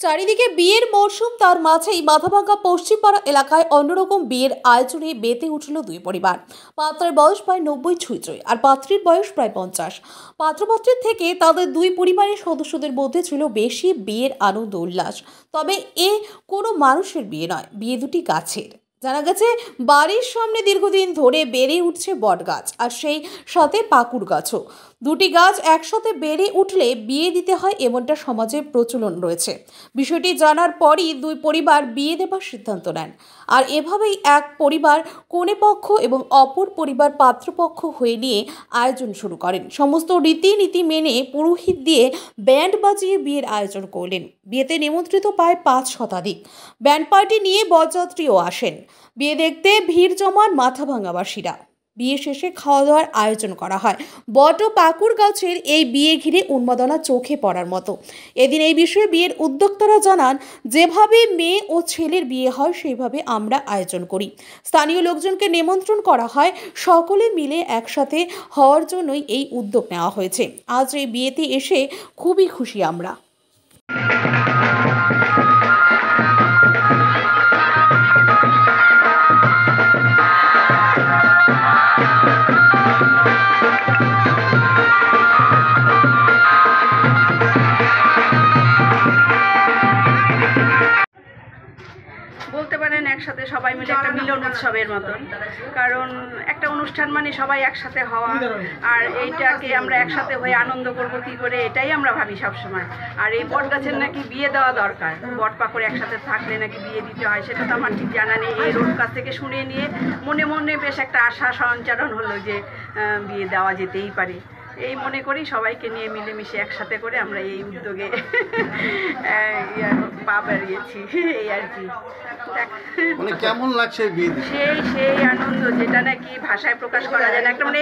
চারিদিকে বিয়ের মরশুম, তার মাঝেই মাথাভাঙ্গা পশ্চিমপাড়া এলাকায় অন্যরকম বিয়ের আয়োজনে মেতে উঠল দুই পরিবার। পাত্রের বয়স প্রায় 90 ছুঁই আর পাত্রীর বয়স প্রায় 50। পাত্রপাত্রীর থেকে তাদের দুই পরিবারের সদস্যদের মধ্যে ছিল বেশি বিয়ের আনন্দ উল্লাস। তবে কোনো মানুষের বিয়ে নয়, বিয়ে দুটি গাছের। জানা গেছে, বাড়ির সামনে দীর্ঘদিন ধরে বেড়ে উঠছে বট গাছ, আর সেই সাথে পাকুড় গাছও। দুটি গাছ একসাথে বেড়ে উঠলে বিয়ে দিতে হয়, এমনটা সমাজে প্রচলন রয়েছে। বিষয়টি জানার পরই দুই পরিবার বিয়ে দেবার সিদ্ধান্ত নেন। আর এভাবেই এক পরিবার কনেপক্ষ এবং অপর পরিবার পাত্রপক্ষ হয়ে নিয়ে আয়োজন শুরু করেন। সমস্ত রীতিনীতি মেনে পুরোহিত দিয়ে ব্যান্ড বাজিয়ে বিয়ের আয়োজন করলেন। বিয়েতে নিমন্ত্রিত প্রায় 5 শতাধিক। ব্যান্ড পার্টি নিয়ে বরযাত্রীও আসেন। বিয়ে দেখতে ভিড় জমান মাথাভাঙ্গাবাসীরা। বিয়ে শেষে খাওয়া দাওয়ার আয়োজন করা হয়। বট ও পাকুড় গাছের এই বিয়ে ঘিরে উন্মাদনা চোখে পড়ার মতো। এদিন এই বিষয়ে বিয়ের উদ্যোক্তারা জানান, যেভাবে মেয়ে ও ছেলের বিয়ে হয় সেইভাবে আমরা আয়োজন করি। স্থানীয় লোকজনকে নিমন্ত্রণ করা হয়। সকলে মিলে একসাথে হওয়ার জন্যই এই উদ্যোগ নেওয়া হয়েছে। আজ এই বিয়েতে এসে খুবই খুশি আমরা। বলতে পারেন একসাথে সবাই মিলে একটা মিলন উৎসবের মতন, কারণ একটা অনুষ্ঠান মানে সবাই একসাথে হওয়া, আর এইটাকে আমরা একসাথে হয়ে আনন্দ করবো কী করে, এটাই আমরা ভাবি সবসময়। আর এই বট গাছের নাকি বিয়ে দেওয়া দরকার, বট পাকুড় একসাথে থাকলে নাকি বিয়ে দিতে হয়, সেটা তো আমার ঠিক জানা নেই। এই ওর কাছ থেকে শুনে নিয়ে মনে মনে বেশ একটা আশা সঞ্চারণ হলো যে বিয়ে দেওয়া যেতেই পারে। এই মনে করি সবাইকে নিয়ে মিলেমিশে একসাথে করে আমরা এই উদ্যোগে পা বাড়িয়েছি, এই আর কি। মানে কেমন লাগছে সেই আনন্দ যেটা নাকি ভাষায় প্রকাশ করা যায় না। একটা মানে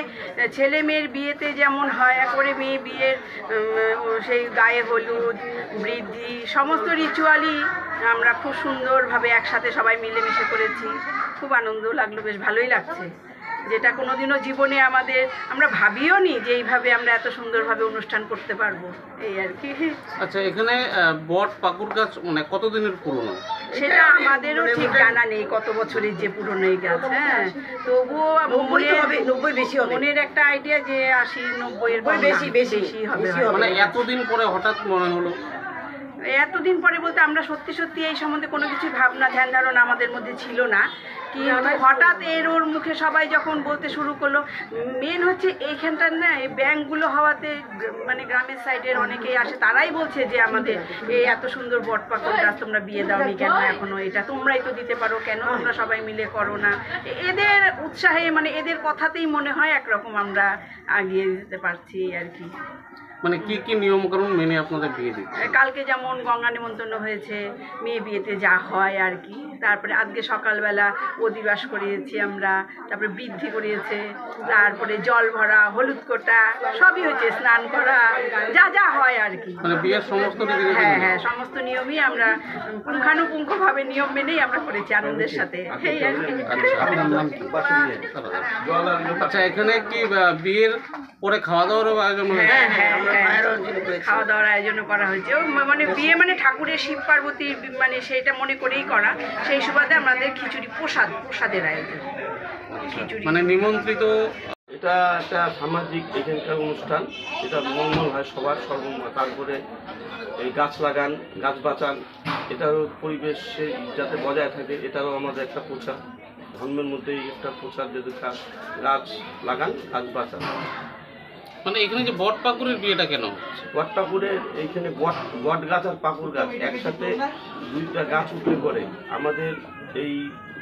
ছেলে মেয়ের বিয়েতে যেমন হয়, একবারে মেয়ে বিয়ের সেই গায়ে হলুদ, বৃদ্ধি, সমস্ত রিচুয়ালই আমরা খুব সুন্দরভাবে একসাথে সবাই মিলেমিশে করেছি। খুব আনন্দ লাগলো, বেশ ভালোই লাগছে, যেটা কোনোদিনও জীবনে আমরা ভাবিও নি যে এইভাবে আমরা এত সুন্দরভাবে অনুষ্ঠান করতে পারবো, এই আর কি। আচ্ছা, এখানে বট পাকুড় গাছ মানে কতদিনের পুরনো? সেটা আমাদেরও ঠিক জানা নেই কত বছরের যে পুরনো এই গাছ। হ্যাঁ, তবুও মনের একটা আইডিয়া যে 80-90 এর বেশি হবে। মানে এতদিন পরে হঠাৎ মনে হলো? এতদিন পরে বলতে আমরা সত্যি এই সম্বন্ধে কোনো কিছু ভাবনা ধ্যান ধারণা আমাদের মধ্যে ছিল না, কিন্তু হঠাৎ ওর মুখে সবাই যখন বলতে শুরু করলো। মেন হচ্ছে এইখানটার না, এই ব্যাংকগুলো হওয়াতে মানে গ্রামের সাইডের অনেকেই আসে, তারাই বলছে যে আমাদের এই এত সুন্দর বট পাকুড় গাছ তোমরা বিয়ে দাওনি কেন এখনো, এটা তোমরাই তো দিতে পারো, কেন তোমরা সবাই মিলে করো না। এদের উৎসাহে মানে এদের কথাতেই মনে হয় একরকম আমরা এগিয়ে দিতে পারছি আর কি। মানে কি কি নিয়মকানুন মেনে আপনাদের বিয়ে দিচ্ছে? কালকে যেমন গঙ্গা নিমন্ত্রণ হয়েছে, মেয়ে বিয়েতে যা হয় আর কি। তারপরে আজকে সকালবেলা অধিবাস করিয়েছি আমরা, তারপরে বৃদ্ধি করিয়েছে, তারপরে জল ভরা, হলুদ কোটা, সবই হয়েছে, স্নান করা, যা হয় আর কি। মানে বিয়ের সমস্ত হ্যাঁ সমস্ত নিয়মই আমরা পুঙ্খানুপুঙ্খভাবে নিয়ম মেনেই আমরা করেছি আনন্দের সাথে, এই আর কি। আচ্ছা, এখানে কি বিয়ের পরে খাওয়া দাওয়ার আয়োজন? হ্যাঁ, খাওয়া দাওয়ার আয়োজন করা হয়েছে। মানে বিয়ে মানে ঠাকুরের শিব পার্বতীর মানে সেইটা মনে করেই করা, সেই সুবাদে আমাদের প্রসাদের আয়োজন, খিচুড়ি মানে নিমন্ত্রিত। এটা একটা সামাজিক এখানকার অনুষ্ঠান, এটা মঙ্গল হয় সবার সর্বময়। তারপরে এই গাছ লাগান, গাছ বাঁচান, এটারও পরিবেশে যাতে বজায় থাকে, এটারও আমাদের একটা প্রচার। ধর্মের মধ্যেই একটা প্রচার, যদি গাছ লাগান, গাছ বাঁচান। মানে এখানে যে বট পাকুড়ের বিয়েটা কেন? বট পাকুড়ের এইখানে বট গাছ আর পাকুড় গাছ একসাথে দুইটা গাছ উঠলে পরে আমাদের এই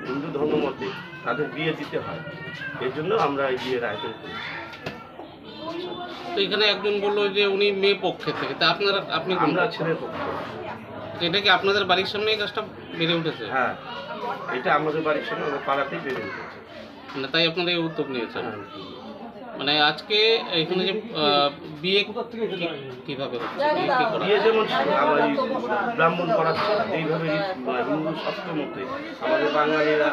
হিন্দু ধর্ম মতে তাদের বিয়ে দিতে হয়, এর জন্য আমরা এই বিয়ের আয়োজন করি। তো এখানে একজন বললো যে উনি মেয়ে পক্ষের থেকে, তা আমরা ছেলের পক্ষ। এটা কি আপনাদের বাড়ির সামনে এই গাছটা বেড়ে উঠেছে? হ্যাঁ, এটা আমাদের বাড়ির সামনে, আমাদের পাড়াতেই বেড়ে উঠেছে, তাই আপনারা এই উদ্যোগ নিয়েছেন। মানে আজকে এখানে যে বিয়ে কিভাবে হচ্ছে বিয়ে কি করা বিয়ে যেমন আমার এই ব্রাহ্মণ পড়াচ্ছে এইভাবে হিন্দু শাস্ত্র মতে আমাদের বাঙালিরা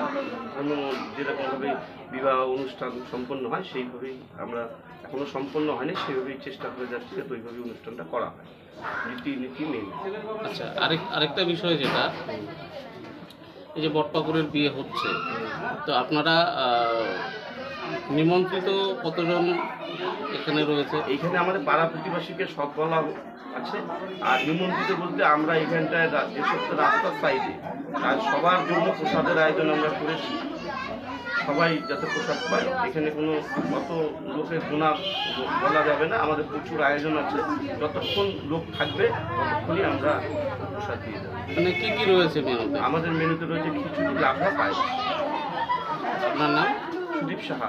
যেরকমভাবে বিবাহ অনুষ্ঠান সম্পন্ন হয় সেইভাবেই আমরা এখনো সম্পন্ন হয়নি, সেইভাবেই চেষ্টা করে যাচ্ছি যাতে ওইভাবেই অনুষ্ঠানটা করা হয় রীতিনীতি মেনে। আচ্ছা আরেকটা বিষয় যেটা এই যে বটপাকুড়ের বিয়ে হচ্ছে, তো আপনারা নিমন্ত্রিত কতজন এখানে রয়েছে? এইখানে আমাদের পাড়া প্রতিবেশীকে সব বলা আছে, আর নিমন্ত্রিত বলতে আমরা এখানটায় যে সমস্ত রাস্তার সাইডে আর সবার জন্য প্রসাদের আয়োজন আমরা করেছি, সবাই যাতে প্রসাদ পায়। এখানে কোনো অত লোকের গুণা বলা যাবে না, আমাদের প্রচুর আয়োজন আছে, যতক্ষণ লোক থাকবে ততক্ষণই আমরা প্রসাদ দিয়ে দেবো। মানে কি কি রয়েছে মেনুতে? আমাদের মেনুতে রয়েছে খিচুড়ি, লাভা, পায়েস। আপনার নাম? সুদীপ সাহা।